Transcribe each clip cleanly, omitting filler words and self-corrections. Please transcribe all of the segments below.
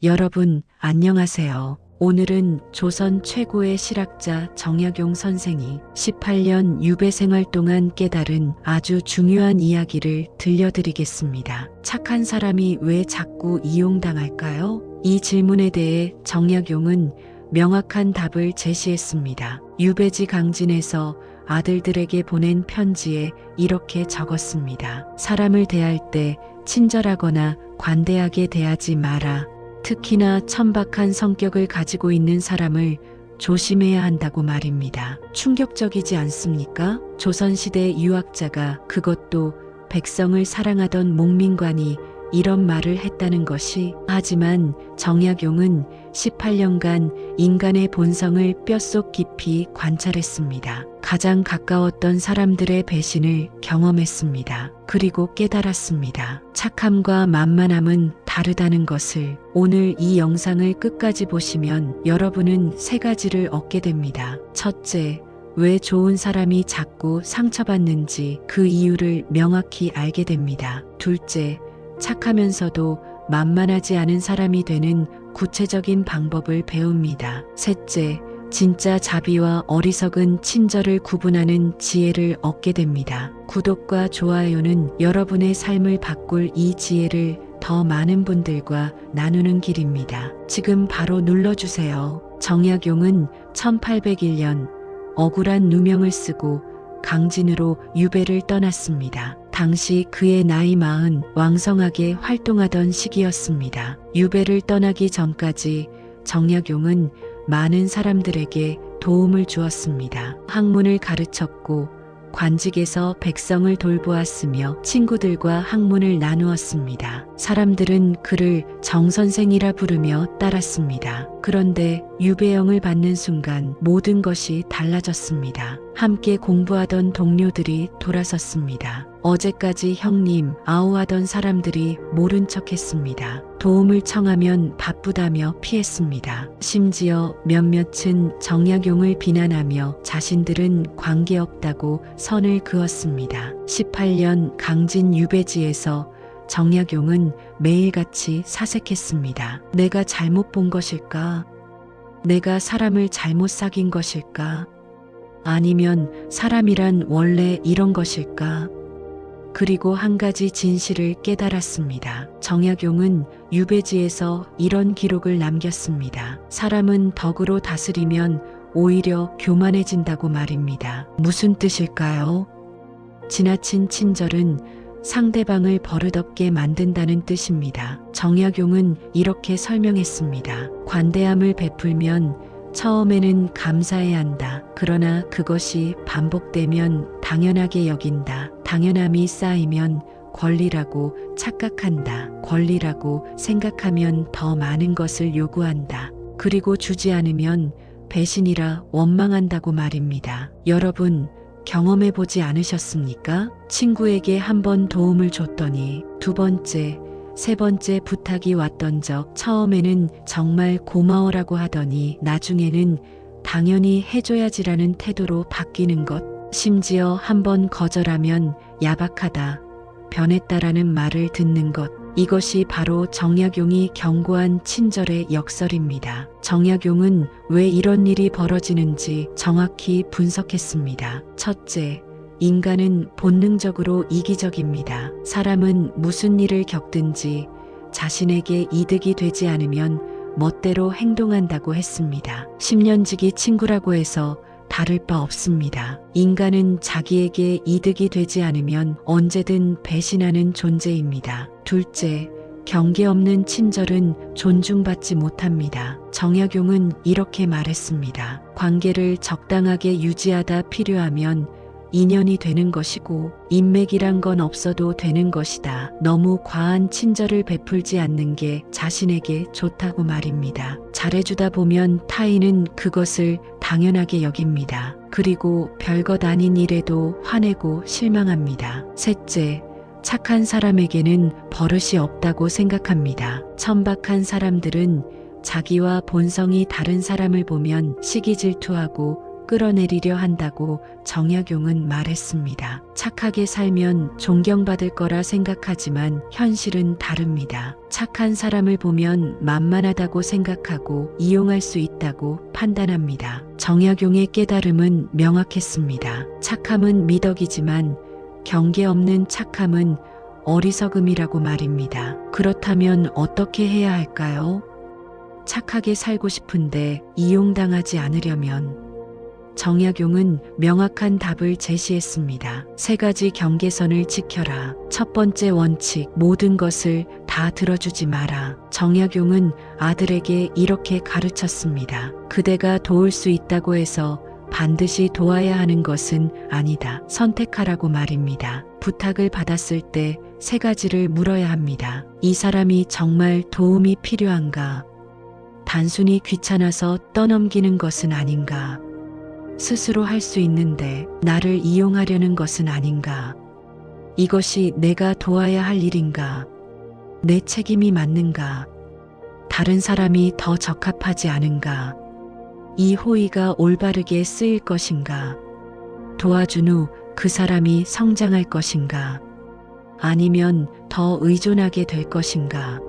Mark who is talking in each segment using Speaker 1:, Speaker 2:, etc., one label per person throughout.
Speaker 1: 여러분, 안녕하세요. 오늘은 조선 최고의 실학자 정약용 선생이 18년 유배 생활 동안 깨달은 아주 중요한 이야기를 들려드리겠습니다. 착한 사람이 왜 자꾸 이용당할까요? 이 질문에 대해 정약용은 명확한 답을 제시했습니다. 유배지 강진에서 아들들에게 보낸 편지에 이렇게 적었습니다. 사람을 대할 때 친절하거나 관대하게 대하지 마라. 특히나 천박한 성격을 가지고 있는 사람을 조심해야 한다고 말입니다. 충격적이지 않습니까? 조선시대 유학자가, 그것도 백성을 사랑하던 목민관이 이런 말을 했다는 것이. 하지만 정약용은 18년간 인간의 본성을 뼛속 깊이 관찰했습니다. 가장 가까웠던 사람들의 배신을 경험했습니다. 그리고 깨달았습니다. 착함과 만만함은 다르다는 것을. 오늘 이 영상을 끝까지 보시면 여러분은 세 가지를 얻게 됩니다. 첫째, 왜 좋은 사람이 자꾸 상처받는지 그 이유를 명확히 알게 됩니다. 둘째, 착하면서도 만만하지 않은 사람이 되는 구체적인 방법을 배웁니다. 셋째, 진짜 자비와 어리석은 친절을 구분하는 지혜를 얻게 됩니다. 구독과 좋아요는 여러분의 삶을 바꿀 이 지혜를 더 많은 분들과 나누는 길입니다. 지금 바로 눌러주세요. 정약용은 1801년 억울한 누명을 쓰고 강진으로 유배를 떠났습니다. 당시 그의 나이 40, 왕성하게 활동하던 시기였습니다. 유배를 떠나기 전까지 정약용은 많은 사람들에게 도움을 주었습니다. 학문을 가르쳤고 관직에서 백성을 돌보았으며 친구들과 학문을 나누었습니다. 사람들은 그를 정선생이라 부르며 따랐습니다. 그런데 유배형을 받는 순간 모든 것이 달라졌습니다. 함께 공부하던 동료들이 돌아섰습니다. 어제까지 형님, 아우하던 사람들이 모른 척했습니다. 도움을 청하면 바쁘다며 피했습니다. 심지어 몇몇은 정약용을 비난하며 자신들은 관계없다고 선을 그었습니다. 18년 강진 유배지에서 정약용은 매일같이 사색했습니다. 내가 잘못 본 것일까? 내가 사람을 잘못 사귄 것일까? 아니면 사람이란 원래 이런 것일까? 그리고 한 가지 진실을 깨달았습니다. 정약용은 유배지에서 이런 기록을 남겼습니다. 사람은 덕으로 다스리면 오히려 교만해진다고 말입니다. 무슨 뜻일까요? 지나친 친절은 상대방을 버릇없게 만든다는 뜻입니다. 정약용은 이렇게 설명했습니다. 관대함을 베풀면 처음에는 감사해야 한다. 그러나 그것이 반복되면 당연하게 여긴다. 당연함이 쌓이면 권리라고 착각한다. 권리라고 생각하면 더 많은 것을 요구한다. 그리고 주지 않으면 배신이라 원망한다고 말입니다. 여러분, 경험해보지 않으셨습니까? 친구에게 한 번 도움을 줬더니 두 번째, 세 번째 부탁이 왔던 적, 처음에는 정말 고마워라고 하더니 나중에는 당연히 해줘야지라는 태도로 바뀌는 것. 심지어 한 번 거절하면 야박하다, 변했다라는 말을 듣는 것. 이것이 바로 정약용이 경고한 친절의 역설입니다. 정약용은 왜 이런 일이 벌어지는지 정확히 분석했습니다. 첫째, 인간은 본능적으로 이기적입니다. 사람은 무슨 일을 겪든지 자신에게 이득이 되지 않으면 멋대로 행동한다고 했습니다. 10년지기 친구라고 해서 다를 바 없습니다. 인간은 자기에게 이득이 되지 않으면 언제든 배신하는 존재입니다. 둘째, 경계 없는 친절은 존중받지 못합니다. 정약용은 이렇게 말했습니다. 관계를 적당하게 유지하다 필요하면 인연이 되는 것이고 인맥이란 건 없어도 되는 것이다. 너무 과한 친절을 베풀지 않는 게 자신에게 좋다고 말입니다. 잘해주다 보면 타인은 그것을 당연하게 여깁니다. 그리고 별것 아닌 일에도 화내고 실망합니다. 셋째, 착한 사람에게는 버릇이 없다고 생각합니다. 천박한 사람들은 자기와 본성이 다른 사람을 보면 시기 질투하고 끌어내리려 한다고 정약용은 말했습니다. 착하게 살면 존경받을 거라 생각하지만 현실은 다릅니다. 착한 사람을 보면 만만하다고 생각하고 이용할 수 있다고 판단합니다. 정약용의 깨달음은 명확했습니다. 착함은 미덕이지만 경계 없는 착함은 어리석음이라고 말입니다. 그렇다면 어떻게 해야 할까요? 착하게 살고 싶은데 이용당하지 않으려면 정약용은 명확한 답을 제시했습니다. 3가지 경계선을 지켜라. 첫 번째 원칙, 모든 것을 다 들어주지 마라. 정약용은 아들에게 이렇게 가르쳤습니다. 그대가 도울 수 있다고 해서 반드시 도와야 하는 것은 아니다. 선택하라고 말입니다. 부탁을 받았을 때 3가지를 물어야 합니다. 이 사람이 정말 도움이 필요한가? 단순히 귀찮아서 떠넘기는 것은 아닌가? 스스로 할 수 있는데 나를 이용하려는 것은 아닌가? 이것이 내가 도와야 할 일인가? 내 책임이 맞는가? 다른 사람이 더 적합하지 않은가? 이 호의가 올바르게 쓰일 것인가? 도와준 후 그 사람이 성장할 것인가? 아니면 더 의존하게 될 것인가?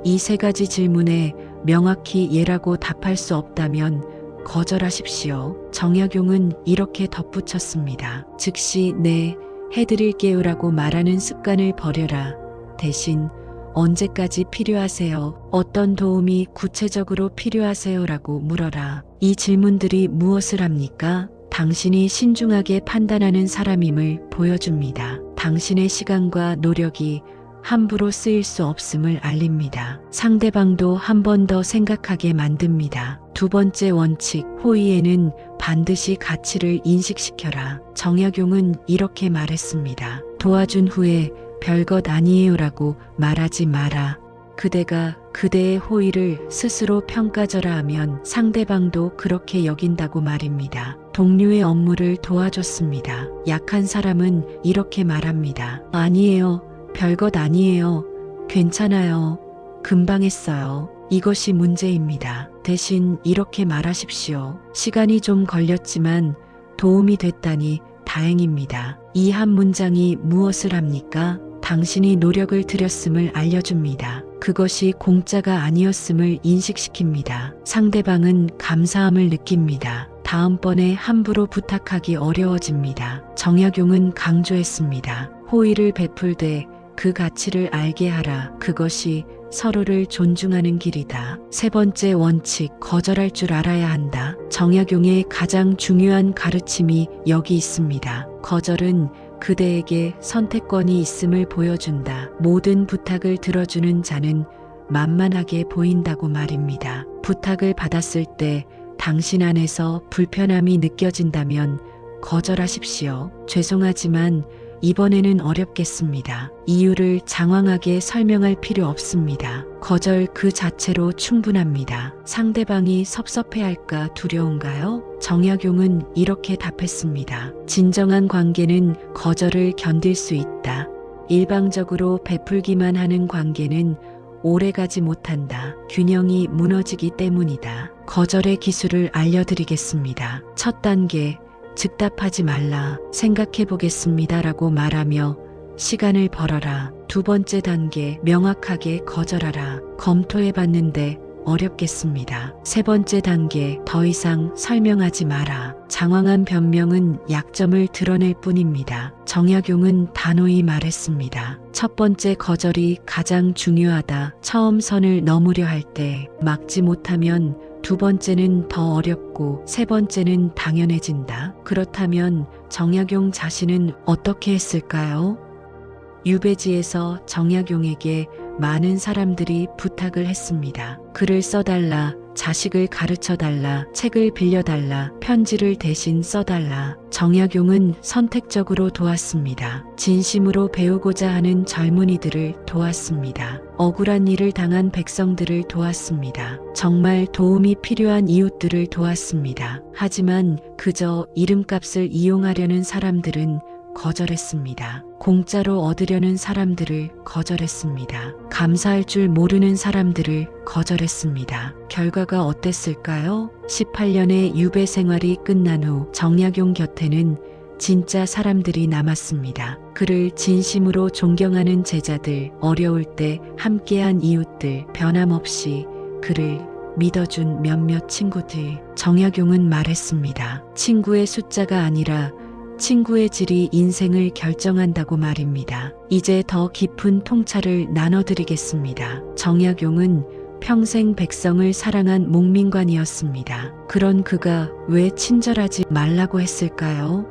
Speaker 1: 이 3가지 질문에 명확히 예라고 답할 수 없다면 거절하십시오. 정약용은 이렇게 덧붙였습니다. 즉시 네, 해드릴게요라고 말하는 습관을 버려라. 대신 언제까지 필요하세요? 어떤 도움이 구체적으로 필요하세요라고 물어라. 이 질문들이 무엇을 합니까? 당신이 신중하게 판단하는 사람임을 보여줍니다. 당신의 시간과 노력이 함부로 쓰일 수 없음을 알립니다. 상대방도 한 번 더 생각하게 만듭니다. 2번째 원칙, 호의에는 반드시 가치를 인식시켜라. 정약용은 이렇게 말했습니다. 도와준 후에 별것 아니에요라고 말하지 마라. 그대가 그대의 호의를 스스로 평가절하 하면 상대방도 그렇게 여긴다고 말입니다. 동료의 업무를 도와줬습니다. 약한 사람은 이렇게 말합니다. 아니에요. 별것 아니에요. 괜찮아요. 금방 했어요. 이것이 문제입니다. 대신 이렇게 말하십시오. 시간이 좀 걸렸지만 도움이 됐다니 다행입니다. 이 한 문장이 무엇을 합니까? 당신이 노력을 들였음을 알려줍니다. 그것이 공짜가 아니었음을 인식시킵니다. 상대방은 감사함을 느낍니다. 다음번에 함부로 부탁하기 어려워집니다. 정약용은 강조했습니다. 호의를 베풀되 그 가치를 알게 하라. 그것이 서로를 존중하는 길이다. 3번째 원칙, 거절할 줄 알아야 한다. 정약용의 가장 중요한 가르침이 여기 있습니다. 거절은 그대에게 선택권이 있음을 보여준다. 모든 부탁을 들어주는 자는 만만하게 보인다고 말입니다. 부탁을 받았을 때 당신 안에서 불편함이 느껴진다면 거절하십시오. 죄송하지만 이번에는 어렵겠습니다. 이유를 장황하게 설명할 필요 없습니다. 거절 그 자체로 충분합니다. 상대방이 섭섭해할까 두려운가요? 정약용은 이렇게 답했습니다. 진정한 관계는 거절을 견딜 수 있다. 일방적으로 베풀기만 하는 관계는 오래가지 못한다. 균형이 무너지기 때문이다. 거절의 기술을 알려드리겠습니다. 첫 단계, 즉답하지 말라. 생각해 보겠습니다라고 말하며 시간을 벌어라. 2번째 단계, 명확하게 거절하라. 검토해 봤는데 어렵겠습니다. 3번째 단계, 더 이상 설명하지 마라. 장황한 변명은 약점을 드러낼 뿐입니다. 정약용은 단호히 말했습니다. 첫 번째 거절이 가장 중요하다. 처음 선을 넘으려 할 때 막지 못하면 2번째는 더 어렵고 3번째는 당연해진다. 그렇다면 정약용 자신은 어떻게 했을까요? 유배지에서 정약용에게 많은 사람들이 부탁을 했습니다. 글을 써달라, 자식을 가르쳐달라, 책을 빌려달라, 편지를 대신 써달라. 정약용은 선택적으로 도왔습니다. 진심으로 배우고자 하는 젊은이들을 도왔습니다. 억울한 일을 당한 백성들을 도왔습니다. 정말 도움이 필요한 이웃들을 도왔습니다. 하지만 그저 이름값을 이용하려는 사람들은 거절했습니다. 공짜로 얻으려는 사람들을 거절했습니다. 감사할 줄 모르는 사람들을 거절했습니다. 결과가 어땠을까요? 18년의 유배 생활이 끝난 후 정약용 곁에는 진짜 사람들이 남았습니다. 그를 진심으로 존경하는 제자들, 어려울 때 함께한 이웃들, 변함없이 그를 믿어준 몇몇 친구들. 정약용은 말했습니다. 친구의 숫자가 아니라 친구의 질이 인생을 결정한다고 말입니다. 이제 더 깊은 통찰을 나눠드리겠습니다. 정약용은 평생 백성을 사랑한 목민관이었습니다. 그런 그가 왜 친절하지 말라고 했을까요?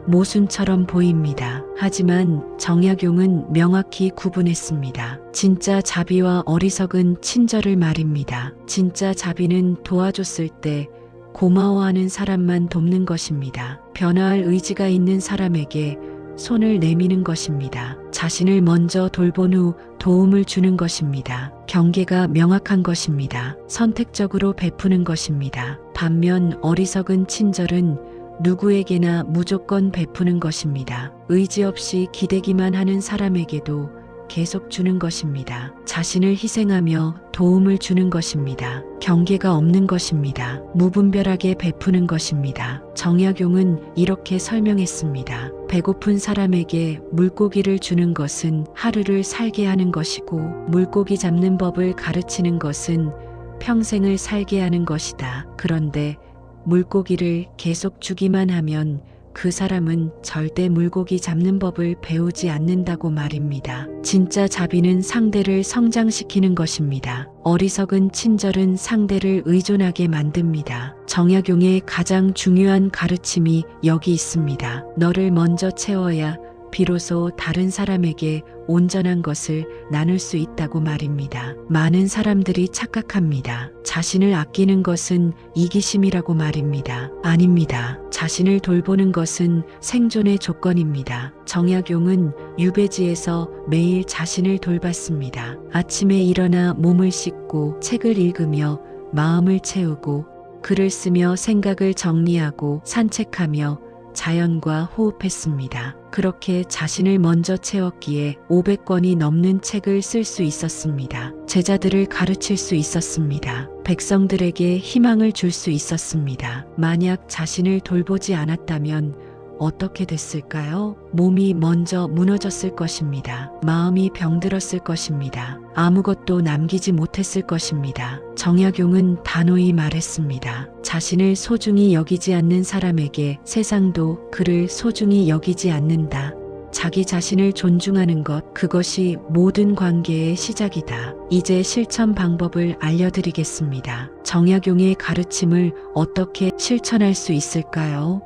Speaker 1: 모순처럼 보입니다. 하지만 정약용은 명확히 구분했습니다. 진짜 자비와 어리석은 친절을 말입니다. 진짜 자비는 도와줬을 때 고마워하는 사람만 돕는 것입니다. 변화할 의지가 있는 사람에게 손을 내미는 것입니다. 자신을 먼저 돌본 후 도움을 주는 것입니다. 경계가 명확한 것입니다. 선택적으로 베푸는 것입니다. 반면 어리석은 친절은 누구에게나 무조건 베푸는 것입니다. 의지 없이 기대기만 하는 사람에게도 계속 주는 것입니다. 자신을 희생하며 도움을 주는 것입니다. 경계가 없는 것입니다. 무분별하게 베푸는 것입니다. 정약용은 이렇게 설명했습니다. 배고픈 사람에게 물고기를 주는 것은 하루를 살게 하는 것이고, 물고기 잡는 법을 가르치는 것은 평생을 살게 하는 것이다. 그런데 물고기를 계속 주기만 하면 그 사람은 절대 물고기 잡는 법을 배우지 않는다고 말입니다. 진짜 자비는 상대를 성장시키는 것입니다. 어리석은 친절은 상대를 의존하게 만듭니다. 정약용의 가장 중요한 가르침이 여기 있습니다. 너를 먼저 채워야 비로소 다른 사람에게 온전한 것을 나눌 수 있다고 말입니다. 많은 사람들이 착각합니다. 자신을 아끼는 것은 이기심이라고 말입니다. 아닙니다. 자신을 돌보는 것은 생존의 조건입니다. 정약용은 유배지에서 매일 자신을 돌봤습니다. 아침에 일어나 몸을 씻고 책을 읽으며 마음을 채우고, 글을 쓰며 생각을 정리하고, 산책하며 자연과 호흡했습니다. 그렇게 자신을 먼저 채웠기에 500권이 넘는 책을 쓸 수 있었습니다. 제자들을 가르칠 수 있었습니다. 백성들에게 희망을 줄 수 있었습니다. 만약 자신을 돌보지 않았다면 어떻게 됐을까요? 몸이 먼저 무너졌을 것입니다. 마음이 병들었을 것입니다. 아무것도 남기지 못했을 것입니다. 정약용은 단호히 말했습니다. 자신을 소중히 여기지 않는 사람에게 세상도 그를 소중히 여기지 않는다. 자기 자신을 존중하는 것, 그것이 모든 관계의 시작이다. 이제 실천 방법을 알려드리겠습니다. 정약용의 가르침을 어떻게 실천할 수 있을까요?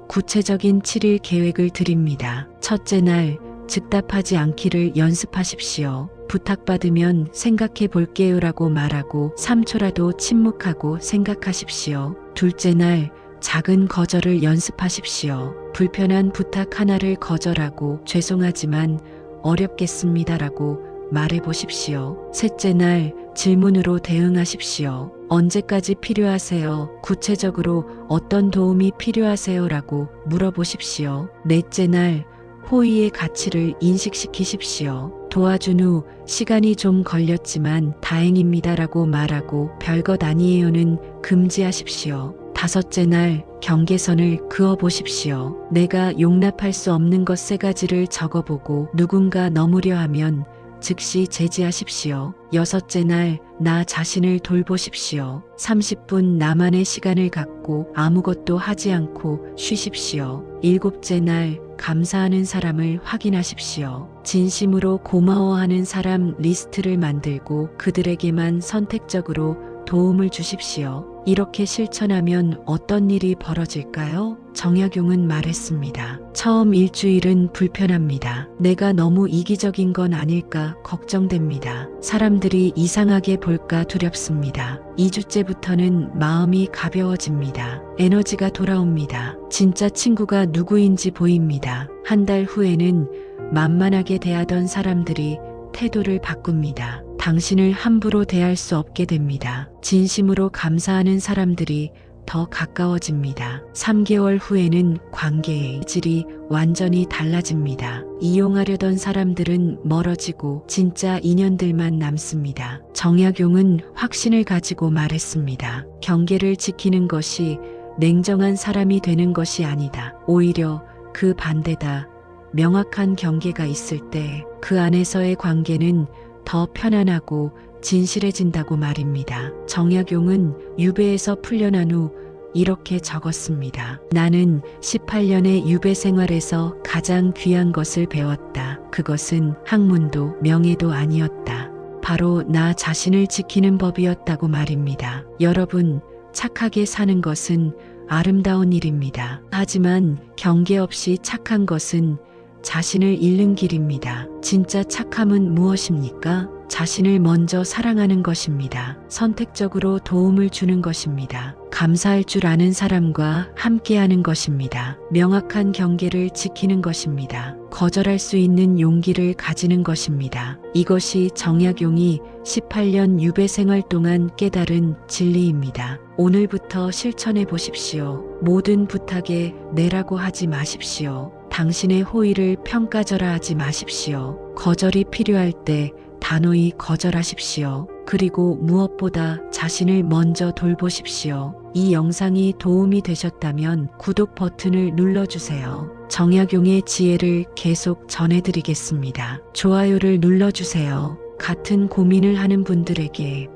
Speaker 1: 구체적인 7일 계획을 드립니다. 첫째 날, 즉답하지 않기를 연습하십시오. 부탁받으면 생각해 볼게요라고 말하고 3초라도 침묵하고 생각하십시오. 둘째 날, 작은 거절을 연습하십시오. 불편한 부탁 하나를 거절하고 죄송하지만 어렵겠습니다라고 말해 보십시오. 셋째 날, 질문으로 대응하십시오. 언제까지 필요하세요? 구체적으로 어떤 도움이 필요하세요? 라고 물어보십시오. 넷째 날, 호의의 가치를 인식시키십시오. 도와준 후 시간이 좀 걸렸지만 다행입니다라고 말하고 별것 아니에요는 금지하십시오. 다섯째 날, 경계선을 그어보십시오. 내가 용납할 수 없는 것 3가지를 적어보고 누군가 넘으려 하면 즉시 제지하십시오. 여섯째 날, 나 자신을 돌보십시오. 30분 나만의 시간을 갖고 아무것도 하지 않고 쉬십시오. 일곱째 날, 감사하는 사람을 확인하십시오. 진심으로 고마워하는 사람 리스트를 만들고 그들에게만 선택적으로 도움을 주십시오. 이렇게 실천하면 어떤 일이 벌어질까요? 정약용은 말했습니다. 처음 일주일은 불편합니다. 내가 너무 이기적인 건 아닐까 걱정됩니다. 사람들이 이상하게 볼까 두렵습니다. 2주째부터는 마음이 가벼워집니다. 에너지가 돌아옵니다. 진짜 친구가 누구인지 보입니다. 한 달 후에는 만만하게 대하던 사람들이 태도를 바꿉니다. 당신을 함부로 대할 수 없게 됩니다. 진심으로 감사하는 사람들이 더 가까워집니다. 3개월 후에는 관계의 질이 완전히 달라집니다. 이용하려던 사람들은 멀어지고 진짜 인연들만 남습니다. 정약용은 확신을 가지고 말했습니다. 경계를 지키는 것이 냉정한 사람이 되는 것이 아니다. 오히려 그 반대다. 명확한 경계가 있을 때 그 안에서의 관계는 더 편안하고 진실해진다고 말입니다. 정약용은 유배에서 풀려난 후 이렇게 적었습니다. 나는 18년의 유배 생활에서 가장 귀한 것을 배웠다. 그것은 학문도 명예도 아니었다. 바로 나 자신을 지키는 법이었다고 말입니다. 여러분, 착하게 사는 것은 아름다운 일입니다. 하지만 경계 없이 착한 것은 자신을 잃는 길입니다. 진짜 착함은 무엇입니까? 자신을 먼저 사랑하는 것입니다. 선택적으로 도움을 주는 것입니다. 감사할 줄 아는 사람과 함께하는 것입니다. 명확한 경계를 지키는 것입니다. 거절할 수 있는 용기를 가지는 것입니다. 이것이 정약용이 18년 유배 생활 동안 깨달은 진리입니다. 오늘부터 실천해 보십시오. 모든 부탁에 네라고 하지 마십시오. 당신의 호의를 평가절하 하지 마십시오. 거절이 필요할 때 단호히 거절하십시오. 그리고 무엇보다 자신을 먼저 돌보십시오. 이 영상이 도움이 되셨다면 구독 버튼을 눌러주세요. 정약용의 지혜를 계속 전해드리겠습니다. 좋아요를 눌러주세요. 같은 고민을 하는 분들에게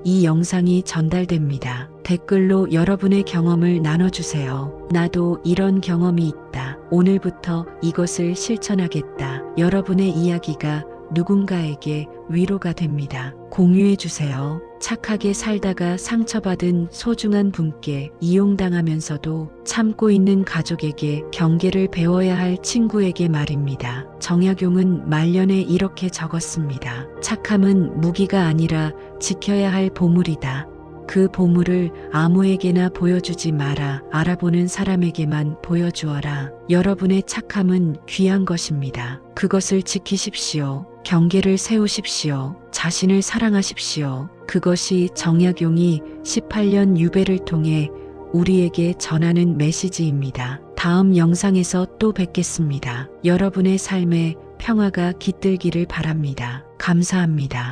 Speaker 1: 이 영상이 전달됩니다. 댓글로 여러분의 경험을 나눠주세요. 나도 이런 경험이 있다. 오늘부터 이것을 실천하겠다. 여러분의 이야기가 누군가에게 위로가 됩니다. 공유해주세요. 착하게 살다가 상처받은 소중한 분께 이용당하면서도 참고 있는 가족에게 경계를 배워야 할 친구에게 말입니다. 정약용은 말년에 이렇게 적었습니다. 착함은 무기가 아니라 지켜야 할 보물이다. 그 보물을 아무에게나 보여주지 마라. 알아보는 사람에게만 보여주어라. 여러분의 착함은 귀한 것입니다. 그것을 지키십시오. 경계를 세우십시오. 자신을 사랑하십시오. 그것이 정약용이 18년 유배를 통해 우리에게 전하는 메시지입니다. 다음 영상에서 또 뵙겠습니다. 여러분의 삶에 평화가 깃들기를 바랍니다. 감사합니다.